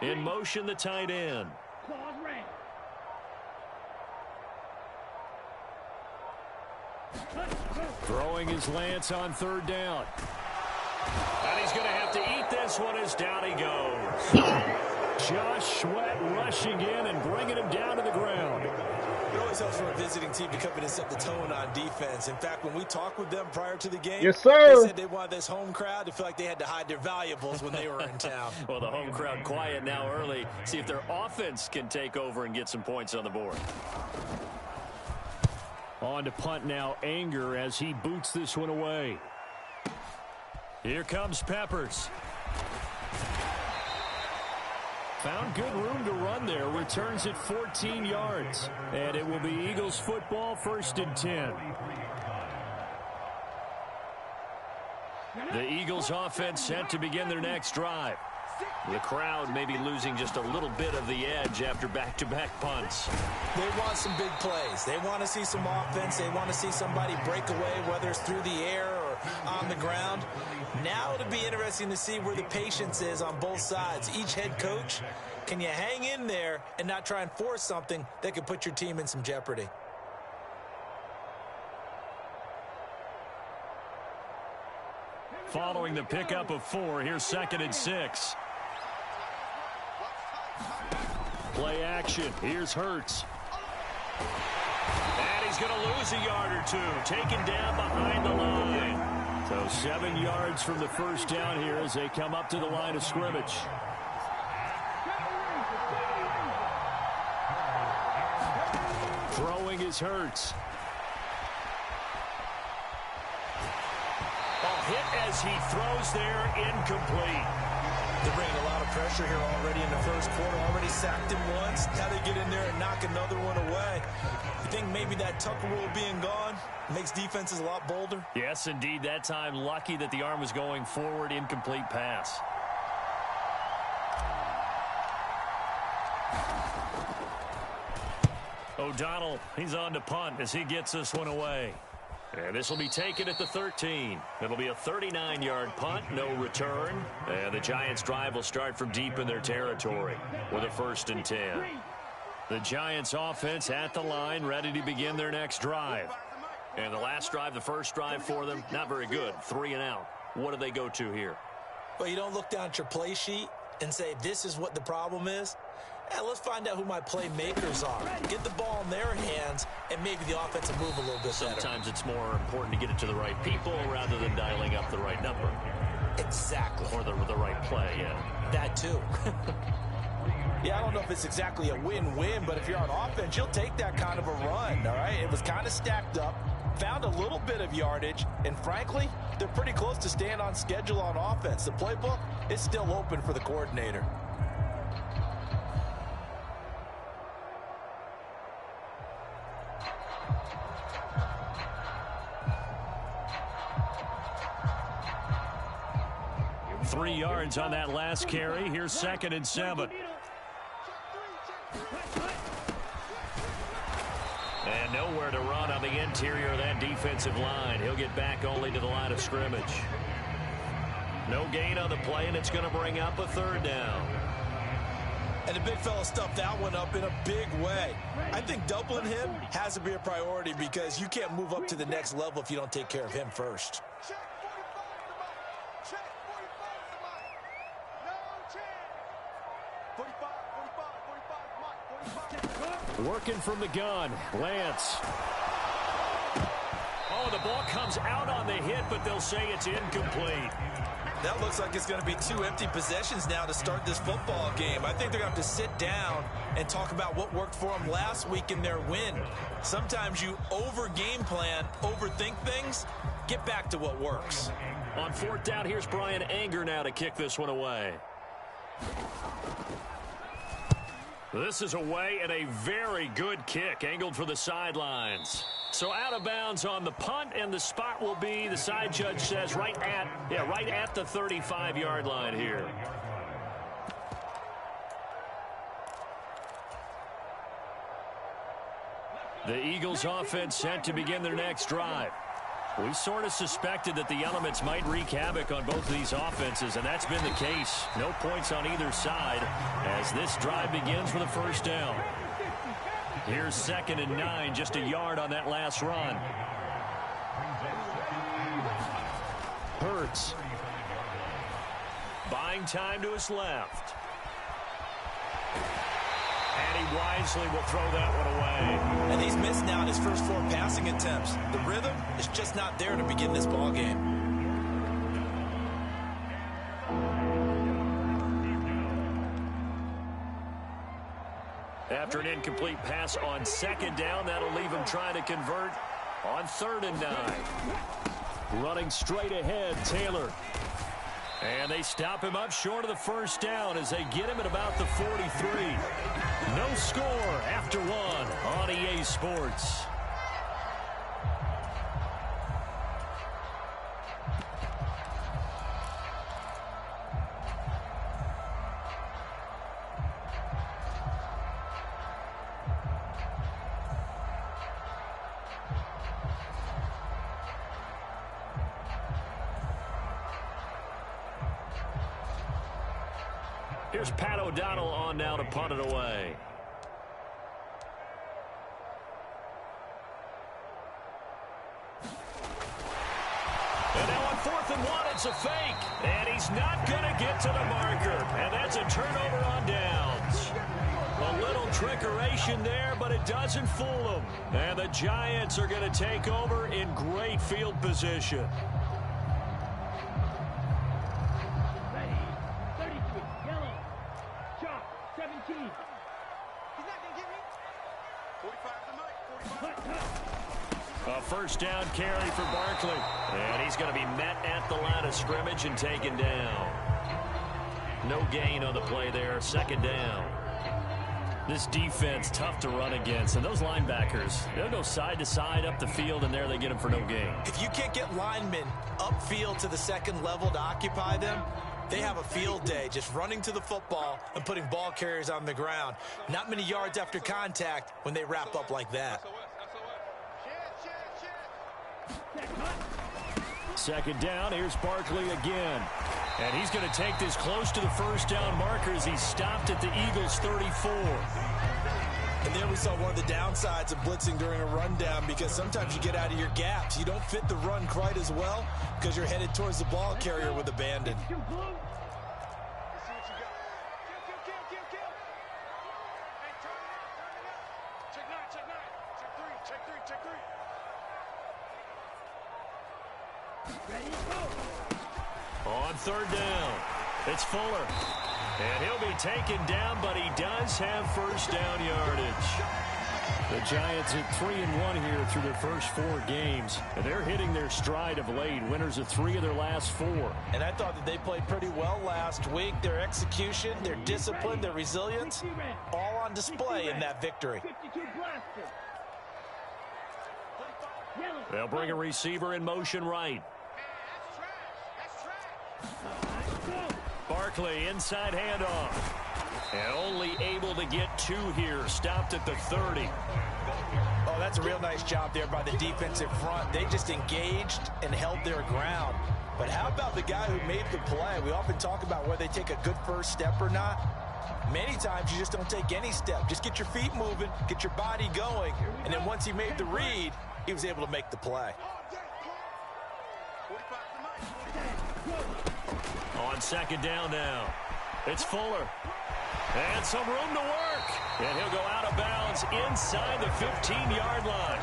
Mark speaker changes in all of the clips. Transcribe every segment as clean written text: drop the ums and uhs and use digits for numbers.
Speaker 1: In motion, the tight end. Throwing his lance on third down. And he's going to have to eat this one as down he goes. Josh Sweat rushing in and bringing him down to the ground.
Speaker 2: It always helps for a visiting team to come in and set the tone on defense. In fact, when we talked with them prior to the game,
Speaker 3: yes, sir,
Speaker 2: they said they wanted this home crowd to feel like they had to hide their valuables when they were in town.
Speaker 1: Well, the home crowd quiet now early. See if their offense can take over and get some points on the board. On to punt now, Anger, as he boots this one away. Here comes Peppers. Found good room to run there. Returns at 14 yards. And it will be Eagles football, 1st and 10. The Eagles offense set to begin their next drive. The crowd may be losing just a little bit of the edge after back-to-back punts.
Speaker 2: They want some big plays. They want to see some offense. They want to see somebody break away, whether it's through the air or on the ground. Now it'll be interesting to see where the patience is on both sides. Each head coach, can you hang in there and not try and force something that could put your team in some jeopardy?
Speaker 1: Following the pickup of 4, here's 2nd and 6. Play action. Here's Hurts. And he's going to lose a yard or two. Taken down behind the line. So 7 yards from the first down here as they come up to the line of scrimmage. Throwing is Hurts. Ball hit as he throws there, incomplete.
Speaker 2: They're bringing a lot of pressure here already in the first quarter. Already sacked him once. Now they get in there and knock another one away. You think maybe that Tucker rule being gone makes defenses a lot bolder?
Speaker 1: Yes, indeed. That time, lucky that the arm was going forward. Incomplete pass. O'Donnell, he's on to punt as he gets this one away. And this will be taken at the 13. It'll be a 39-yard punt, no return. And the Giants' drive will start from deep in their territory with a 1st and 10. The Giants' offense at the line, ready to begin their next drive. And the last drive, the first drive for them, not very good. 3 and out. What do they go to here?
Speaker 2: Well, you don't look down at your play sheet and say, this is what the problem is. Let's find out who my playmakers are. Get the ball in their hands, and maybe the offense will move a little bit better.
Speaker 1: Sometimes it's more important to get it to the right people rather than dialing up the right number.
Speaker 2: Exactly.
Speaker 1: Or the right play, yeah.
Speaker 2: That too. Yeah, I don't know if it's exactly a win-win, but if you're on offense, you'll take that kind of a run, all right? It was kind of stacked up, found a little bit of yardage, and frankly, they're pretty close to staying on schedule on offense. The playbook is still open for the coordinator.
Speaker 1: Three yards on that last carry. Here's 2nd and 7. And nowhere to run on the interior of that defensive line. He'll get back only to the line of scrimmage. No gain on the play, and it's going to bring up a 3rd down.
Speaker 2: And the big fella stuffed that one up in a big way. I think doubling him has to be a priority because you can't move up to the next level if you don't take care of him first.
Speaker 1: Working from the gun, Lance. Oh, the ball comes out on the hit, but they'll say it's incomplete.
Speaker 2: That looks like it's going to be 2 empty possessions now to start this football game. I think they're going to have to sit down and talk about what worked for them last week in their win. Sometimes you over-game plan, overthink things. Get back to what works.
Speaker 1: On 4th down, here's Brian Anger now to kick this one away. This is away and a very good kick, angled for the sidelines. So out of bounds on the punt, and the spot will be, the side judge says, right at the 35-yard line here. The Eagles offense set to begin their next drive. We sort of suspected that the elements might wreak havoc on both of these offenses, and that's been the case. No points on either side as this drive begins with a first down. Here's 2nd and 9, just a yard on that last run. Hurts. Buying time to his left. And he wisely will throw that one away.
Speaker 2: And he's missed now in his first 4 passing attempts. The rhythm is just not there to begin this ball game.
Speaker 1: After an incomplete pass on 2nd down, that'll leave him trying to convert on 3rd and 9. Running straight ahead, Taylor. And they stop him up short of the first down as they get him at about the 43. No score after 1 on EA Sports. Here's Pat O'Donnell on now to punt it away. And now on 4th and 1, it's a fake. And he's not going to get to the marker. And that's a turnover on downs. A little trickeration there, but it doesn't fool them. And the Giants are going to take over in great field position. A first down carry for Barkley. And he's going to be met at the line of scrimmage and taken down. No gain on the play there. 2nd down. This defense tough to run against. And those linebackers, they'll go side to side up the field, and there they get them for no gain.
Speaker 2: If you can't get linemen upfield to the 2nd level to occupy them, they have a field day just running to the football and putting ball carriers on the ground. Not many yards after contact when they wrap up like that.
Speaker 1: 2nd down, here's Barkley again. And he's going to take this close to the first down marker as he's stopped at the Eagles' 34.
Speaker 2: And there we saw one of the downsides of blitzing during a rundown, because sometimes you get out of your gaps. You don't fit the run quite as well because you're headed towards the ball carrier with abandon.
Speaker 1: On 3rd down, it's Fuller. And he'll be taken down, but he does have first down yardage. The Giants at 3-1 here through their first 4 games. And they're hitting their stride of late. Winners of 3 of their last 4.
Speaker 2: And I thought that they played pretty well last week. Their execution, their discipline, their resilience, all on display in that victory.
Speaker 1: They'll bring a receiver in motion right. Barkley, inside handoff. And only able to get 2 here. Stopped at the 30.
Speaker 2: Oh, that's a real nice job there by the defensive front. They just engaged and held their ground. But how about the guy who made the play? We often talk about whether they take a good first step or not. Many times you just don't take any step. Just get your feet moving, get your body going. And then once he made the read, he was able to make the play.
Speaker 1: On 2nd down now, it's Fuller. And some room to work. And he'll go out of bounds inside the 15-yard line.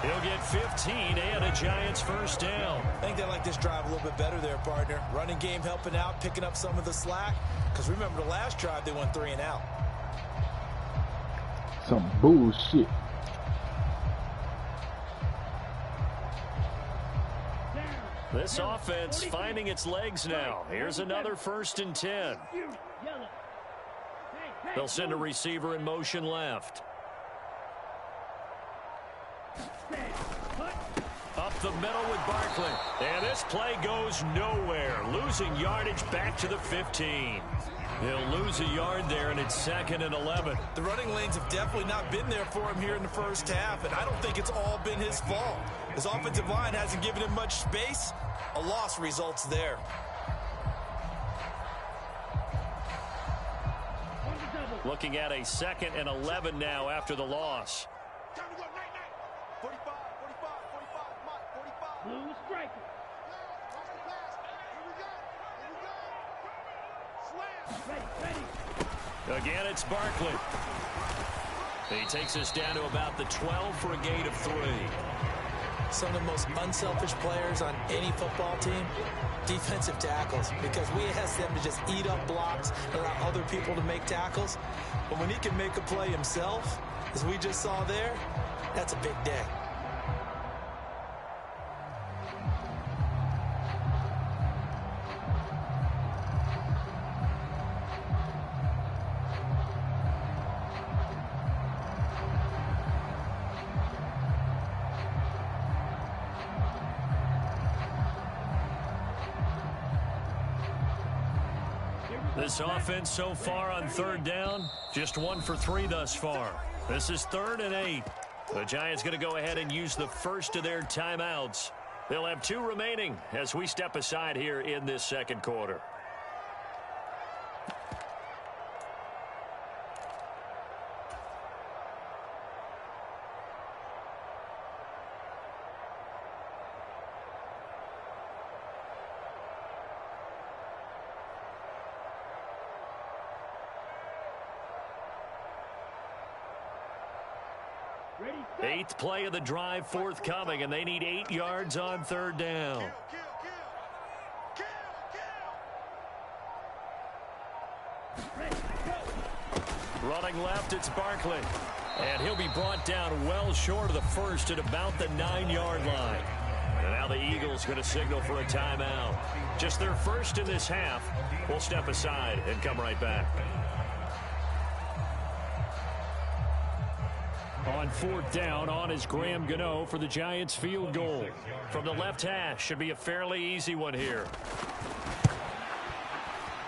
Speaker 1: He'll get 15 and a Giants first down.
Speaker 2: I think they like this drive a little bit better there, partner. Running game helping out, picking up some of the slack. Because remember the last drive, they went 3 and out.
Speaker 3: Some bullshit.
Speaker 1: This offense finding its legs now. Here's another 1st and 10. They'll send a receiver in motion left. the middle with Barkley. And this play goes nowhere. Losing yardage back to the 15. He'll lose a yard there, and it's 2nd and 11.
Speaker 2: The running lanes have definitely not been there for him here in the first half, and I don't think it's all been his fault. His offensive line hasn't given him much space. A loss results there.
Speaker 1: Looking at a 2nd and 11 now after the loss.
Speaker 3: Time to go, night, night. 45, 45. Blue striker. Watch the pass. Here we go. Slam. Ready.
Speaker 1: Again, it's Barkley. He takes us down to about the 12 for a gain of 3.
Speaker 2: Some of the most unselfish players on any football team, defensive tackles, because we ask them to just eat up blocks and allow other people to make tackles. But when he can make a play himself, as we just saw there, that's a big day.
Speaker 1: This offense so far on 3rd down, just 1 for 3 thus far. This is 3rd and 8. The Giants going to go ahead and use the first of their timeouts. They'll have 2 remaining as we step aside here in this 2nd quarter. Eighth play of the drive forthcoming, and they need 8 yards on 3rd down. Running left, it's Barkley. And he'll be brought down well short of the first at about the 9-yard line. And now the Eagles going to signal for a timeout. Just their first in this half. We'll step aside and come right back. On 4th down, on is Graham Gano for the Giants field goal. From the left hash, should be a fairly easy one here.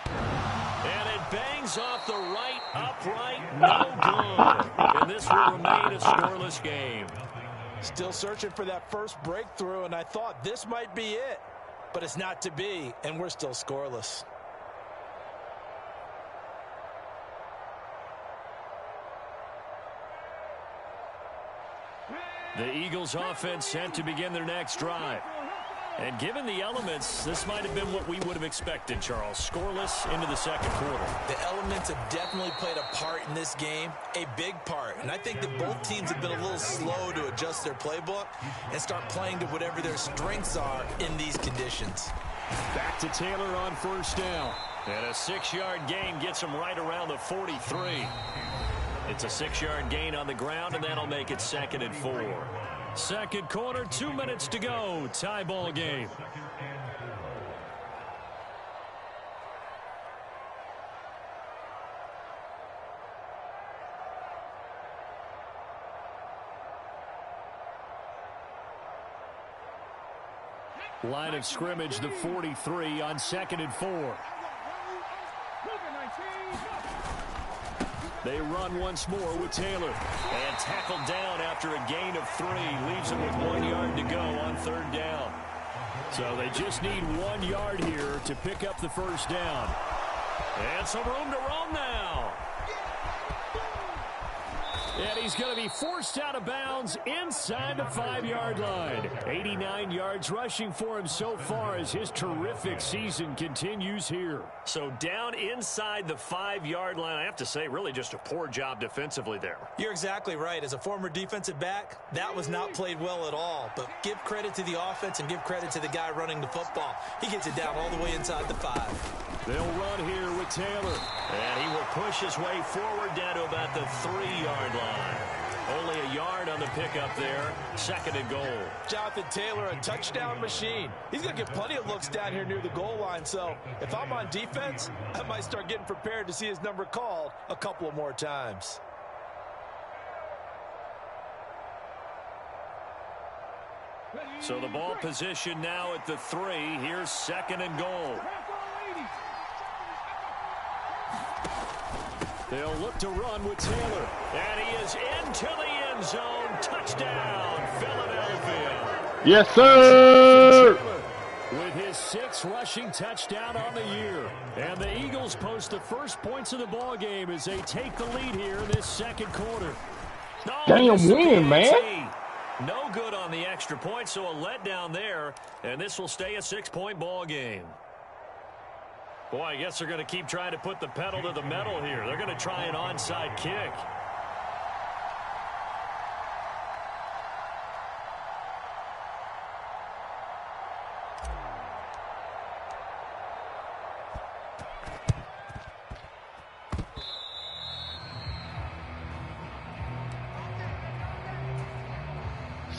Speaker 1: And it bangs off the right upright, no good. And this will remain a scoreless game.
Speaker 2: Still searching for that first breakthrough, and I thought this might be it. But it's not to be, and we're still scoreless.
Speaker 1: The Eagles offense set to begin their next drive. And given the elements, this might have been what we would have expected, Charles. Scoreless into the 2nd quarter.
Speaker 2: The elements have definitely played a part in this game, a big part. And I think that both teams have been a little slow to adjust their playbook and start playing to whatever their strengths are in these conditions.
Speaker 1: Back to Taylor on 1st down. And a 6-yard gain gets him right around the 43. It's a 6-yard gain on the ground, and that'll make it 2nd and 4. 2nd quarter, 2 minutes to go. Tie ball game. Line of scrimmage, the 43 on 2nd and 4. They run once more with Taylor. And tackled down after a gain of 3. Leaves him with 1 yard to go on 3rd down. So they just need 1 yard here to pick up the first down. And some room to roam now. And he's going to be forced out of bounds inside the 5-yard line. 89 yards rushing for him so far as his terrific season continues here. So down inside the 5-yard line, I have to say, really just a poor job defensively there.
Speaker 2: You're exactly right. As a former defensive back, that was not played well at all. But give credit to the offense and give credit to the guy running the football. He gets it down all the way inside the 5.
Speaker 1: They'll run here with Taylor. And he will push his way forward down to about the 3-yard line. Only a yard on the pickup there. 2nd and goal.
Speaker 2: Jonathan Taylor, a touchdown machine. He's going to get plenty of looks down here near the goal line. So if I'm on defense, I might start getting prepared to see his number called a couple of more times.
Speaker 1: So the ball position now at the 3. Here's 2nd and goal. They'll look to run with Taylor. And he is into the end zone. Touchdown, Philadelphia.
Speaker 4: Yes, sir.
Speaker 1: With his 6th rushing touchdown on the year. And the Eagles post the first points of the ball game as they take the lead here in this 2nd quarter.
Speaker 4: Damn win, man.
Speaker 1: No good on the extra point, so a letdown there. And this will stay a 6-point ball game. Boy, I guess they're going to keep trying to put the pedal to the metal here. They're going to try an onside kick.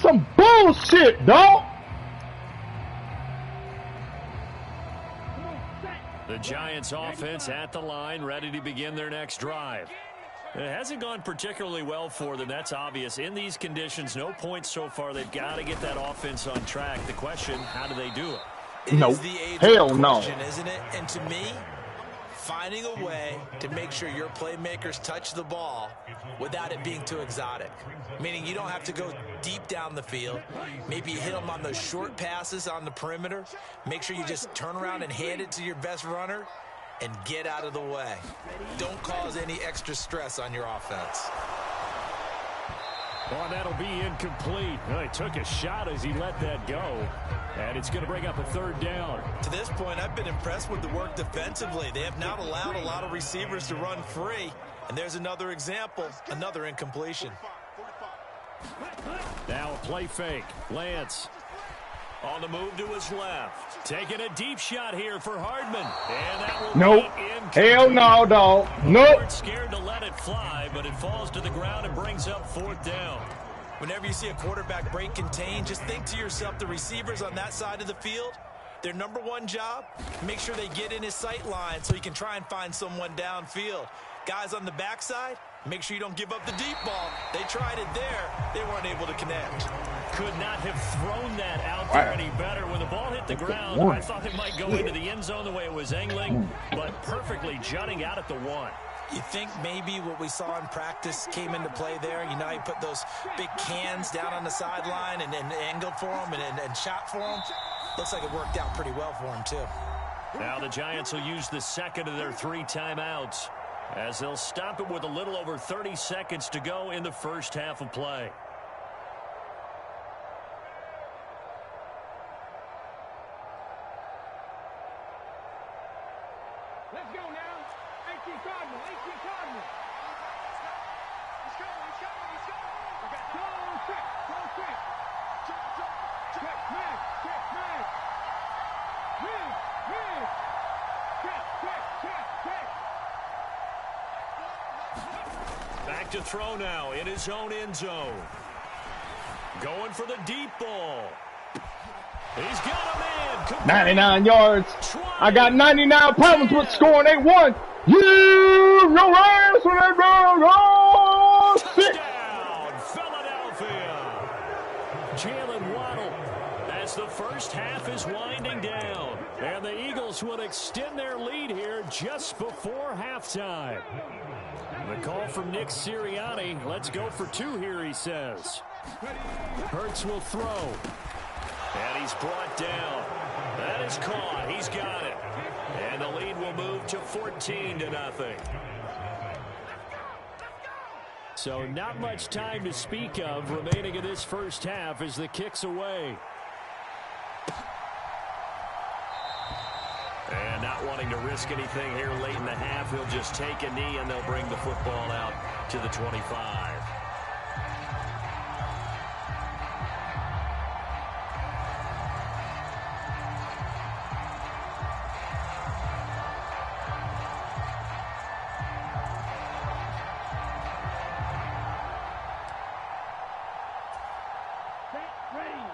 Speaker 4: Some bullshit, dog.
Speaker 1: The Giants offense at the line, ready to begin their next drive. It hasn't gone particularly well for them. That's obvious. In these conditions, no points so far. They've got to get that offense on track. The question, how do they do it?
Speaker 4: No. Hell no.
Speaker 2: Isn't it? And to me, finding a way to make sure your playmakers touch the ball without it being too exotic. Meaning you don't have to go deep down the field. Maybe you hit them on those short passes on the perimeter. Make sure you just turn around and hand it to your best runner and get out of the way. Don't cause any extra stress on your offense.
Speaker 1: Well, that'll be incomplete. Well, he took a shot as he let that go. And it's going to bring up a 3rd down.
Speaker 2: To this point, I've been impressed with the work defensively. They have not allowed a lot of receivers to run free. And there's another example, another incompletion.
Speaker 1: Now a play fake. Lance on the move to his left. Taking a deep shot here for Hardman. And that will
Speaker 4: nope.
Speaker 1: be incomplete.
Speaker 4: Hell no, dog. Nope.
Speaker 1: We're scared to let it fly, but it falls to the ground and brings up 4th down.
Speaker 2: Whenever you see a quarterback break contain, just think to yourself, the receivers on that side of the field, their number one job, make sure they get in his sight line so he can try and find someone downfield. Guys on the backside, make sure you don't give up the deep ball. They tried it there. They weren't able to connect.
Speaker 1: Could not have thrown that out there any better. When the ball hit the ground, I thought it might go into the end zone the way it was angling, but perfectly jutting out at the 1.
Speaker 2: You think maybe what we saw in practice came into play there? You know, he put those big cans down on the sideline and angled for him and shot for him. Looks like it worked out pretty well for him, too.
Speaker 1: Now the Giants will use the 2nd of their 3 timeouts as they'll stop it with a little over 30 seconds to go in the first half of play.
Speaker 3: Let's go now. 18 Cardinal. 18 Cardinal. Let's go. Let's go. Let's go. I got go quick. Go quick. Check, man. Check, man. Win. Win. Check, check, check, check.
Speaker 1: Back to throw now in his own end zone. Going for the deep ball. He's got a man.
Speaker 4: 99 yards. I got 99 problems with scoring. They won. You your ass when they go. Oh,
Speaker 1: touchdown, Philadelphia. Jalen Waddle as the first half is winding down. And the Eagles will extend their lead here just before halftime. The call from Nick Sirianni. Let's go for 2 here, he says. Hurts will throw. And he's brought down. That is caught. He's got it. And the lead will move to 14-0. So not much time to speak of remaining in this first half as the kick's away. And not wanting to risk anything here late in the half, he'll just take a knee and they'll bring the football out to the 25.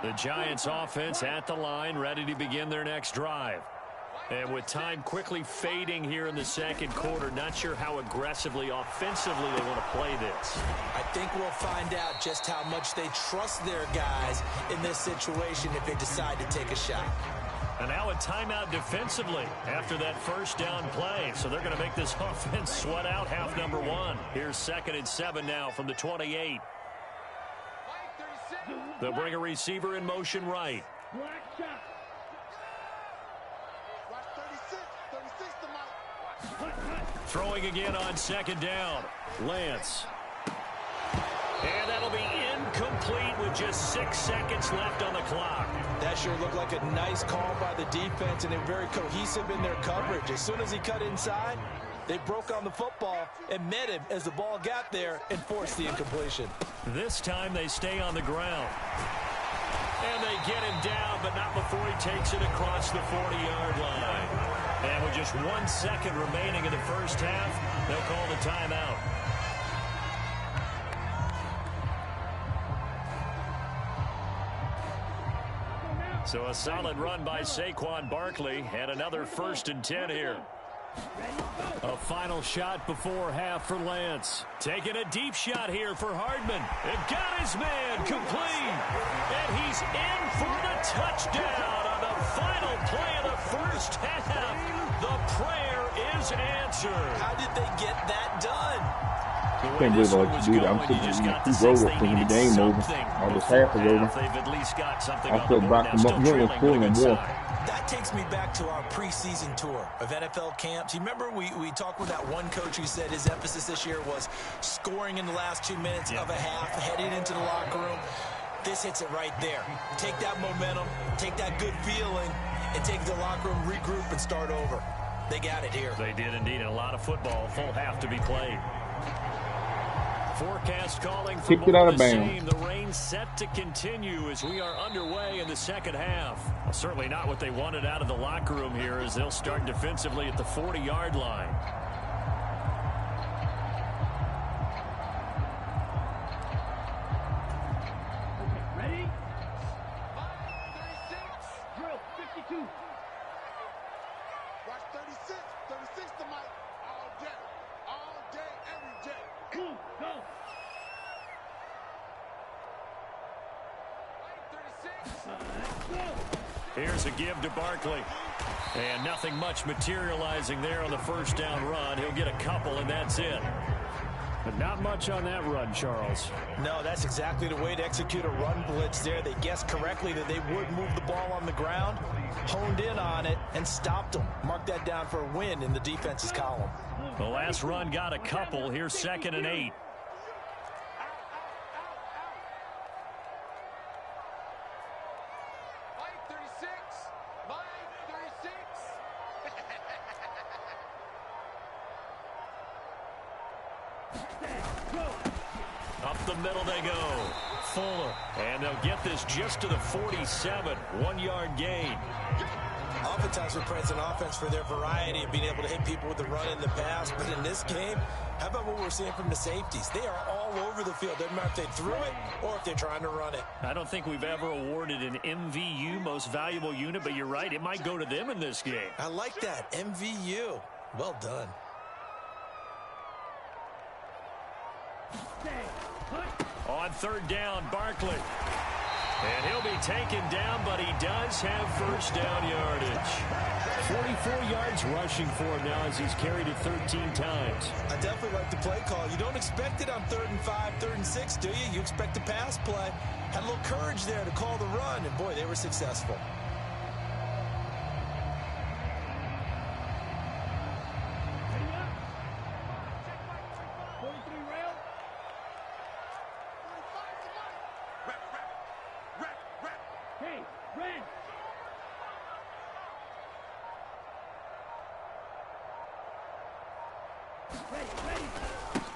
Speaker 1: The Giants offense at the line, ready to begin their next drive. And with time quickly fading here in the second quarter, not sure how aggressively, offensively they want to play this.
Speaker 2: I think we'll find out just how much they trust their guys in this situation if they decide to take a shot.
Speaker 1: And now a timeout defensively after that first down play. So they're going to make this offense sweat out half number one. Here's 2nd and 7 now from the 28. They'll bring a receiver in motion right. Throwing again on 2nd down. Lance. And that'll be incomplete with just 6 seconds left on the clock.
Speaker 2: That sure looked like a nice call by the defense, and they're very cohesive in their coverage. As soon as he cut inside, they broke on the football and met him as the ball got there and forced the incompletion.
Speaker 1: This time they stay on the ground. And they get him down, but not before he takes it across the 40-yard line. And with just 1 second remaining in the first half, they'll call the timeout. So a solid run by Saquon Barkley, and another 1st and 10 here. A final shot before half for Lance. Taking a deep shot here for Hardman. It got his man complete. And he's in for the touchdown on the final play of the first half. The prayer is answered.
Speaker 2: How did they get that done?
Speaker 4: I can't believe I let you do that. I'm sitting here in 2 rows thinking the game over. All this half is over. I feel back them up. You ain't gonna fool no more.
Speaker 2: That takes me back to our preseason tour of NFL camps. You remember we talked with that one coach who said his emphasis this year was scoring in the last 2 minutes of a half, heading into the locker room. This hits it right there. Take that momentum, take that good feeling, and take the locker room, regroup, and start over. They got it here.
Speaker 1: They did indeed, and a lot of football, full half to be played. Forecast calling for more of the same. The rain set to continue as we are underway in the second half. Well, certainly not what they wanted out of the locker room here as they'll start defensively at the 40-yard line.
Speaker 3: Ready? 5-36. Drill 52.
Speaker 5: Watch 36. 36 to Mike. All day, every day.
Speaker 3: Boom, go.
Speaker 5: 36.
Speaker 1: Here's a give to Barkley. And nothing much materializing there on the first down run. He'll get a couple, and that's it. But not much on that run, Charles.
Speaker 2: No, that's exactly the way to execute a run blitz there. They guessed correctly that they would move the ball on the ground, honed in on it, and stopped them. Mark that down for a win in the defense's column.
Speaker 1: The last run got a couple. Here's 2nd and 8. Up the middle they go. Fuller. And they'll get this just to the 47. 1-yard gain.
Speaker 2: Oftentimes we're praising offense for their variety of being able to hit people with the run and the pass. But in this game, how about what we're seeing from the safeties? They are all over the field. Doesn't matter if they threw it or if they're trying to run it.
Speaker 1: I don't think we've ever awarded an MVU, most valuable unit, but you're right. It might go to them in this game.
Speaker 2: I like that. MVU. Well done.
Speaker 1: On 3rd down, Barkley. And he'll be taken down, but he does have first down yardage. 44 yards rushing for him now as he's carried it 13 times.
Speaker 2: I definitely like the play call. You don't expect it on 3rd and 5, 3rd and 6, do you? You expect a pass play. Had a little courage there to call the run, and boy, they were successful.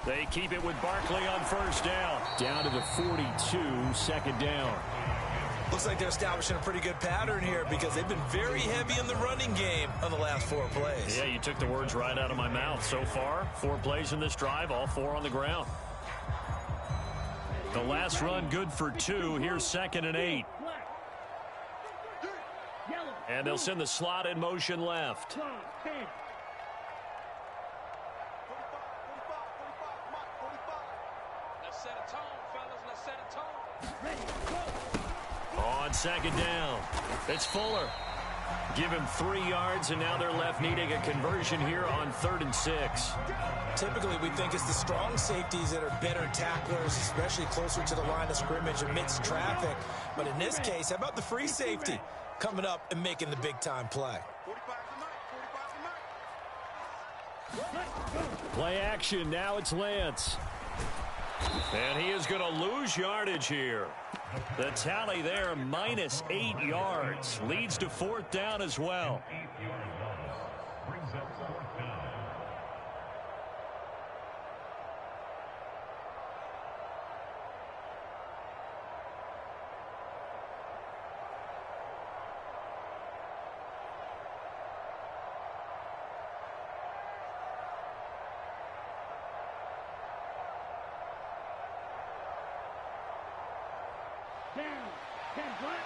Speaker 1: They keep it with Barkley on first down. Down to the 42, 2nd down.
Speaker 2: Looks like they're establishing a pretty good pattern here because they've been very heavy in the running game on the last 4 plays.
Speaker 1: Yeah, you took the words right out of my mouth. So far, 4 plays in this drive, all 4 on the ground. The last run good for 2. Here's 2nd and 8.
Speaker 3: Yellow.
Speaker 1: And they'll send the slot in motion left.
Speaker 3: Let's set a tone, fellas. Let's set a tone. Ready, go.
Speaker 1: On second down, it's Fuller. Give him 3 yards, and now they're left needing a conversion here on 3rd and 6.
Speaker 2: Typically, we think it's the strong safeties that are better tacklers, especially closer to the line of scrimmage amidst traffic. But in this case, how about the free safety coming up and making the big-time play?
Speaker 1: Play action, now it's Lance. And he is going to lose yardage here. The tally there, minus 8 yards. Leads to 4th down as well.
Speaker 3: Down. 10 front.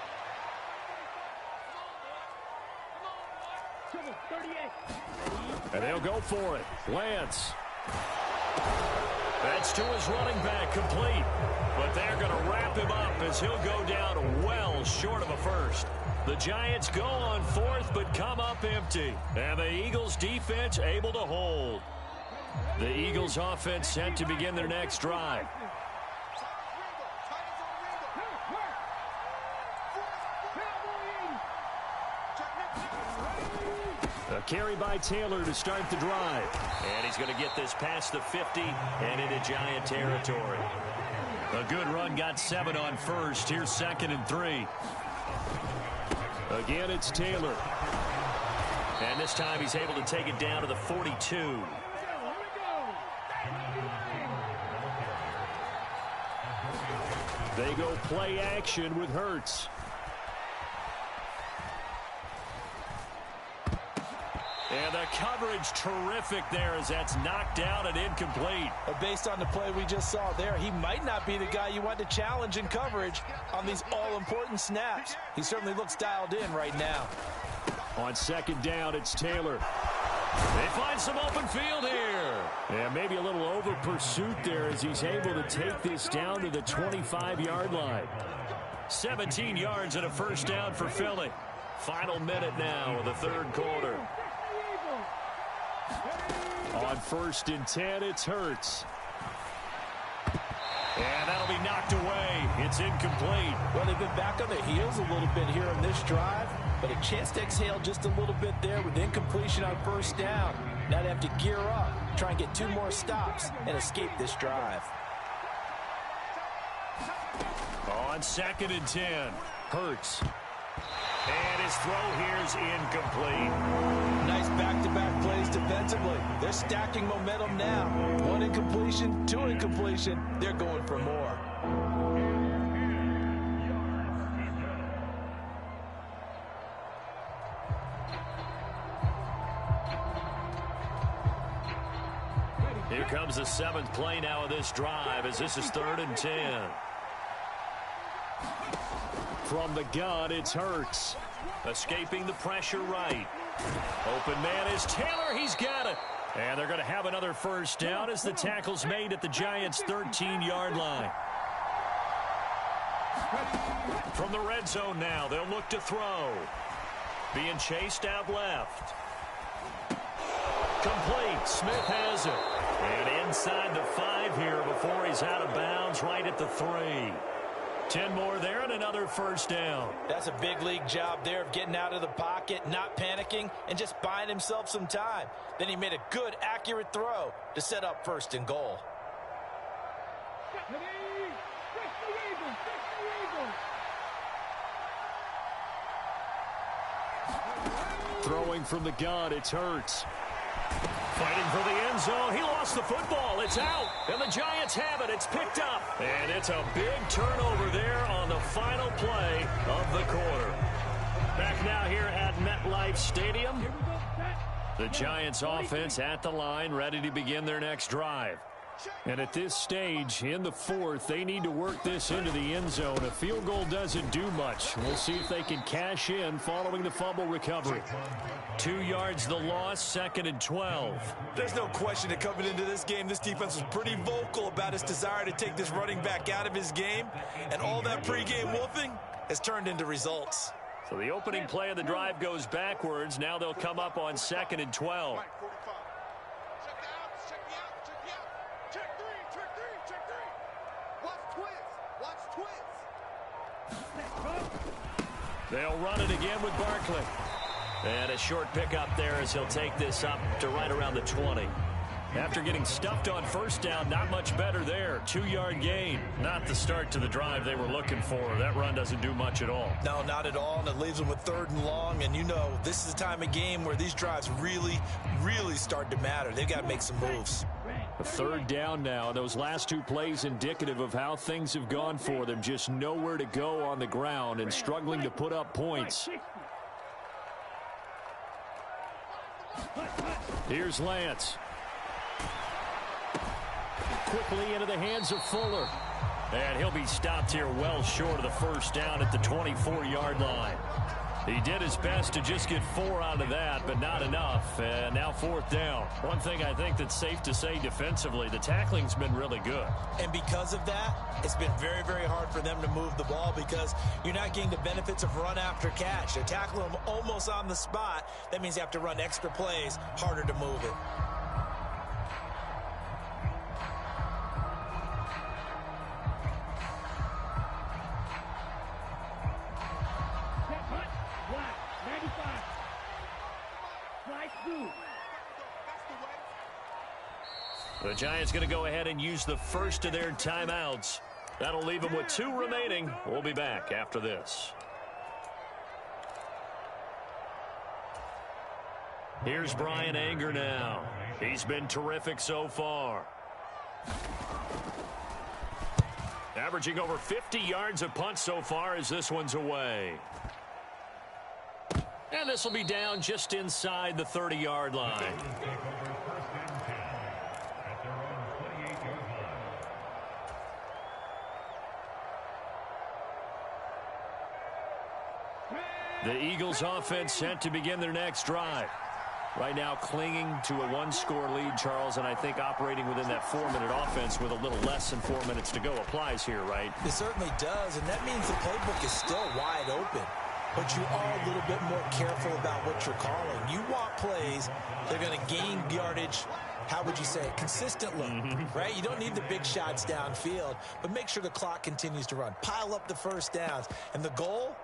Speaker 3: Come on, boy. 38.
Speaker 1: And they'll go for it. Lance. That's to his running back, complete. But they're going to wrap him up as he'll go down well short of a first. The Giants go on 4th but come up empty. And the Eagles defense able to hold. The Eagles offense set to begin their next drive. A carry by Taylor to start the drive. And he's going to get this past the 50 and into Giant territory. A good run, got 7 on first. Here's 2nd and 3. Again, it's Taylor. And this time he's able to take it down to the 42. They go play action with Hurts. And the coverage terrific there as that's knocked down and incomplete.
Speaker 2: But based on the play we just saw there, he might not be the guy you want to challenge in coverage on these all-important snaps. He certainly looks dialed in right now.
Speaker 1: On 2nd down, it's Taylor. They find some open field here. And maybe a little over pursuit there as he's able to take this down to the 25-yard line. 17 yards and a first down for Philly. Final minute now of the 3rd quarter. On 1st and 10, it's Hurts. And that'll be knocked away. It's incomplete.
Speaker 2: Well, they've been back on their heels a little bit here on this drive, but a chance to exhale just a little bit there with incompletion on 1st down. Now they have to gear up, try and get 2 more stops, and escape this drive.
Speaker 1: On 2nd and 10, Hurts. And his throw here's incomplete.
Speaker 2: Nice back-to-back plays defensively. They're stacking momentum now. 1 incompletion, 2 incompletion. They're going for more.
Speaker 1: Here comes the 7th play now of this drive as this is 3rd and 10. From the gun, it's Hurts. Escaping the pressure right. Open man is Taylor. He's got it. And they're going to have another first down as the tackle's made at the Giants' 13-yard line. From the red zone now, they'll look to throw. Being chased out left. Complete. Smith has it. And inside the 5 here before he's out of bounds right at the 3. 10 more there and another first down.
Speaker 2: That's a big league job there of getting out of the pocket, not panicking, and just buying himself some time. Then he made a good, accurate throw to set up 1st and goal.
Speaker 1: Throwing from the gun, it's Hurts. Fighting for the end zone. He lost the football. It's out. And the Giants have it. It's picked up. And it's a big turnover there on the final play of the quarter. Back now here at MetLife Stadium. The Giants offense at the line, ready to begin their next drive. And at this stage, in the fourth, they need to work this into the end zone. A field goal doesn't do much. We'll see if they can cash in following the fumble recovery. 2 yards the loss, 2nd and 12.
Speaker 2: There's no question that coming into this game, this defense was pretty vocal about its desire to take this running back out of his game. And all that pregame wolfing has turned into results.
Speaker 1: So the opening play of the drive goes backwards. Now they'll come up on 2nd and 12. They'll run it again with Barkley. And a short pickup there as he'll take this up to right around the 20. After getting stuffed on first down, not much better there. 2-yard gain. Not the start to the drive they were looking for. That run doesn't do much at all.
Speaker 2: No, not at all, and it leaves them with 3rd and long. And you know, this is the time of game where these drives really, really start to matter. They've got to make some moves.
Speaker 1: A 3rd down now. Those last 2 plays indicative of how things have gone for them. Just nowhere to go on the ground and struggling to put up points. Here's Lance. Quickly into the hands of Fuller. And he'll be stopped here well short of the first down at the 24-yard line. He did his best to just get 4 out of that, but not enough. And now 4th down. One thing I think that's safe to say defensively, the tackling's been really good.
Speaker 2: And because of that, it's been very, very hard for them to move the ball because you're not getting the benefits of run after catch. They're tackling them almost on the spot. That means you have to run extra plays, harder to move it.
Speaker 1: The Giants going to go ahead and use the first of their timeouts. That'll leave them with 2 remaining. We'll be back after this. Here's Brian Anger now. He's been terrific so far. Averaging over 50 yards a punt so far as this one's away. And this will be down just inside the 30-yard line. The Eagles offense set to begin their next drive. Right now clinging to a 1-score lead, Charles, and I think operating within that 4-minute offense with a little less than 4 minutes to go applies here, right?
Speaker 2: It certainly does, and that means the playbook is still wide open. But you are a little bit more careful about what you're calling. You want plays that are going to gain yardage, how would you say it, consistently, right? You don't need the big shots downfield, but make sure the clock continues to run. Pile up the first downs. And the goal?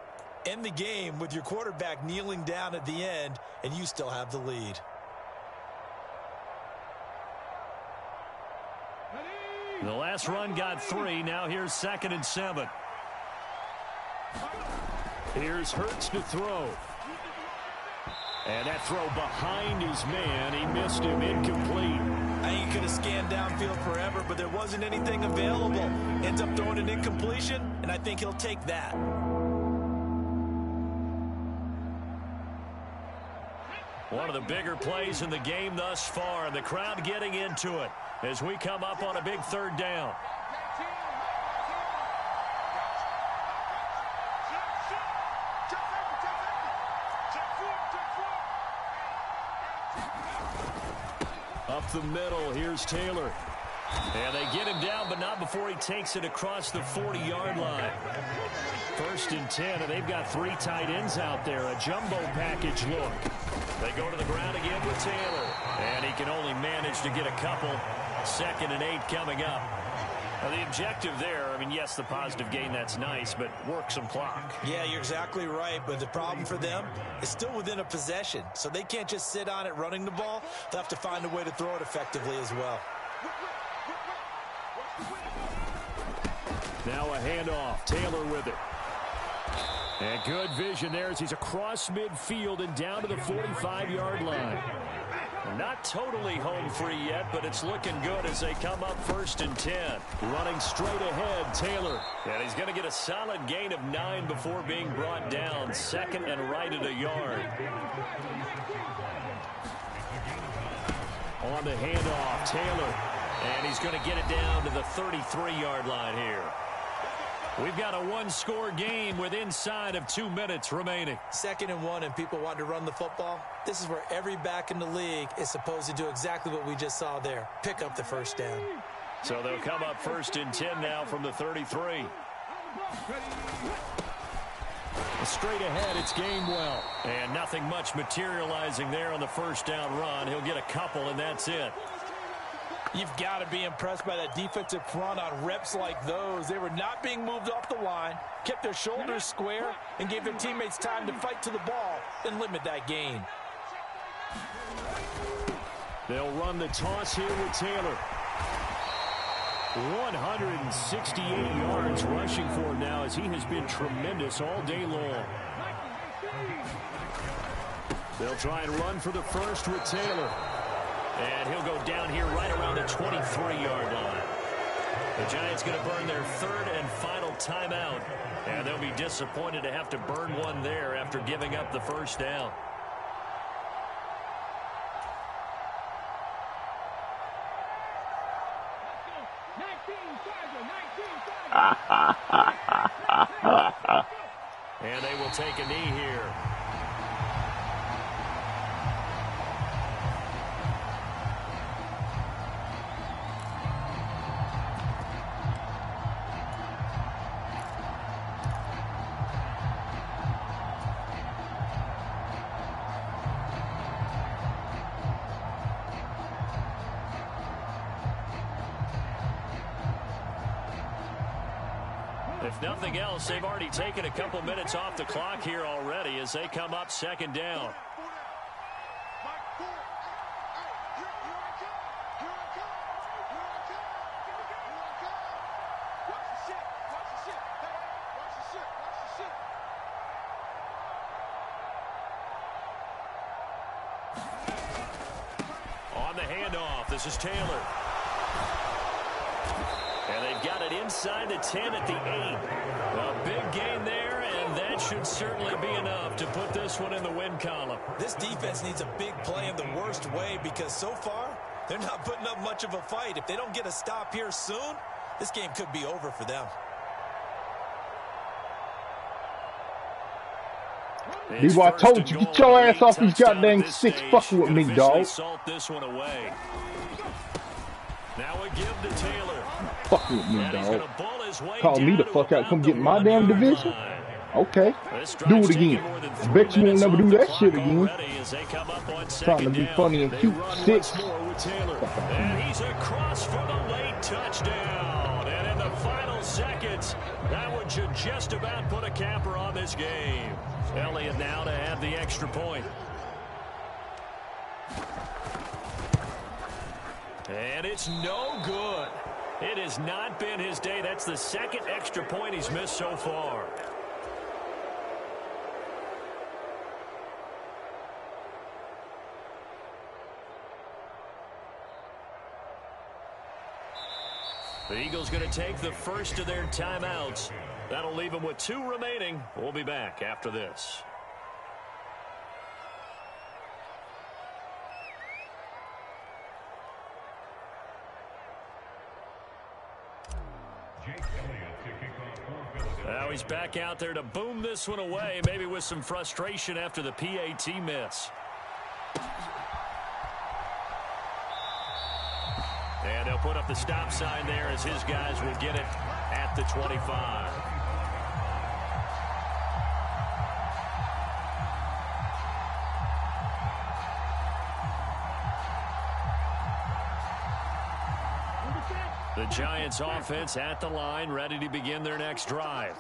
Speaker 2: End the game with your quarterback kneeling down at the end, and you still have the lead.
Speaker 1: The last run got 3. Now here's 2nd and 7. Here's Hurts to throw. And that throw behind his man. He missed him, incomplete.
Speaker 2: I think he could have scanned downfield forever, but there wasn't anything available. Ends up throwing an incompletion, and I think he'll take that.
Speaker 1: One of the bigger plays in the game thus far, and the crowd getting into it as we come up on a big 3rd down. Up the middle, here's Taylor. And they get him down, but not before he takes it across the 40-yard line. 1st and 10, and they've got 3 tight ends out there. A jumbo package look. They go to the ground again with Taylor. And he can only manage to get a couple. 2nd and 8 coming up. Now the objective there, I mean, yes, the positive gain, that's nice, but work some clock.
Speaker 2: Yeah, you're exactly right, but the problem for them is still within a possession. So they can't just sit on it running the ball. They'll have to find a way to throw it effectively as well.
Speaker 1: Now a handoff. Taylor with it. And good vision there as he's across midfield and down to the 45-yard line. Not totally home free yet, but it's looking good as they come up 1st and 10. Running straight ahead, Taylor. And he's going to get a solid gain of 9 before being brought down. 2nd and right at a yard. On the handoff, Taylor. And he's going to get it down to the 33-yard line here. We've got a one-score game with inside of 2 minutes remaining.
Speaker 2: 2nd and 1, and people want to run the football. This is where every back in the league is supposed to do exactly what we just saw there. Pick up the first down.
Speaker 1: So they'll come up 1st and 10 now from the 33. Straight ahead, it's Gainwell. And nothing much materializing there on the first down run. He'll get a couple, and that's it.
Speaker 2: You've got to be impressed by that defensive front on reps like those. They were not being moved off the line, kept their shoulders square, and gave their teammates time to fight to the ball and limit that gain.
Speaker 1: They'll run the toss here with Taylor. 168 yards rushing for him now, as he has been tremendous all day long. They'll try and run for the first with Taylor. And he'll go down here right around the 23-yard line. The Giants going to burn their 3rd and final timeout. And they'll be disappointed to have to burn one there after giving up the first down. And they will take a knee here. If nothing else, they've already taken a couple minutes off the clock here already as they come up 2nd down. On the handoff, this is Taylor. And they've got it inside the 10 at the 8. A big gain there, and that should certainly be enough to put this one in the win column.
Speaker 2: This defense needs a big play in the worst way because so far, they're not putting up much of a fight. If they don't get a stop here soon, this game could be over for them.
Speaker 4: Debo, I told you, get your ass off these goddamn sticks fucking with me, dog.
Speaker 1: Salt this one away. Now a give to Taylor.
Speaker 4: Fucking with me, dog. Call me the fuck out. Come get in my damn division. Okay. Do it again. Bet you won't never do that shit again. Trying to be funny and cute. 6.
Speaker 1: And he's across for the late touchdown. And in the final seconds, that would just about put a capper on this game. Elliott now to have the extra point. And it's no good. It has not been his day. That's the 2nd extra point he's missed so far. The Eagles going to take the first of their timeouts. That'll leave them with 2 remaining. We'll be back after this. Now he's back out there to boom this one away, maybe with some frustration after the PAT miss. And they'll put up the stop sign there as his guys will get it at the 25. The Giants offense at the line, ready to begin their next drive.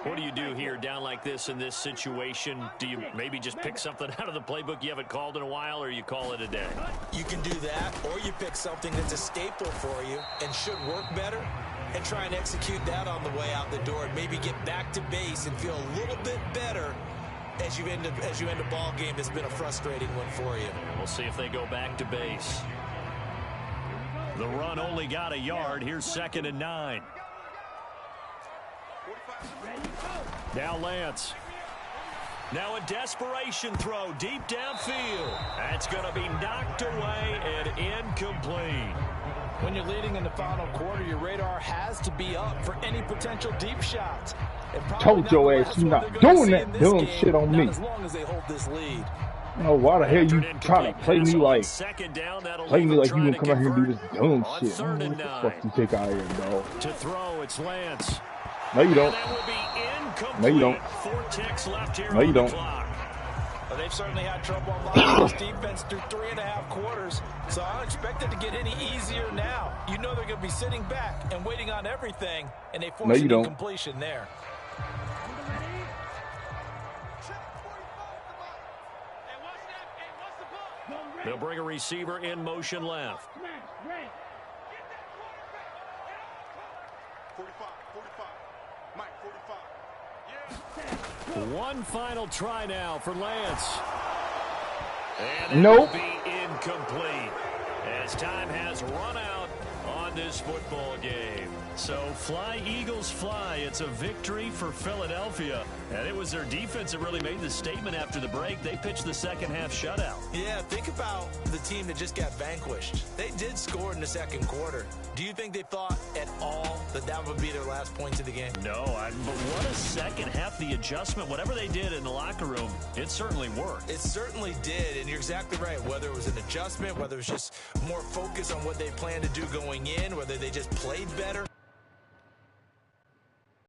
Speaker 1: What do you do here down like this in this situation? Do you maybe just pick something out of the playbook you haven't called in a while, or you call it a day?
Speaker 2: You can do that, or you pick something that's a staple for you and should work better and try and execute that on the way out the door and maybe get back to base and feel a little bit better as you end a ball game that's been a frustrating one for you.
Speaker 1: We'll see if they go back to base. The run only got a yard. Here's 2nd and 9. Now Lance. Now a desperation throw deep downfield. That's going to be knocked away and incomplete.
Speaker 2: When you're leading in the final quarter, your radar has to be up for any potential deep shots.
Speaker 4: Told your ass you're not doing that dumb shit on me.
Speaker 2: As long as they hold this lead.
Speaker 4: Oh, why the hell you trying to play me like you gonna come out here and do this dumb shit? What the fuck you take out here, dog?
Speaker 1: To throw, it's Lance.
Speaker 4: No, you don't. No, you don't.
Speaker 1: 4 ticks left here.
Speaker 4: No, you don't.
Speaker 2: Well, they've certainly had trouble unlocking this defense through 3.5 quarters, so I don't expect it to get any easier now. You know they're going to be sitting back and waiting on everything, and they force an incompletion there.
Speaker 1: They'll bring a receiver in motion left.
Speaker 5: 45. Mike, 45. Yeah.
Speaker 1: One final try now for Lance. And it
Speaker 4: nope.
Speaker 1: will be incomplete as time has run out on this football game. So fly, Eagles, fly. It's a victory for Philadelphia. And it was their defense that really made the statement after the break. They pitched the second half shutout.
Speaker 2: Yeah, think about the team that just got vanquished. They did score in the second quarter. Do you think they thought at all that that would be their last points of the game?
Speaker 1: No, but what a second half. The adjustment, whatever they did in the locker room, it certainly worked.
Speaker 2: It certainly did, and you're exactly right. Whether it was an adjustment, whether it was just more focus on what they planned to do going in, whether they just played better,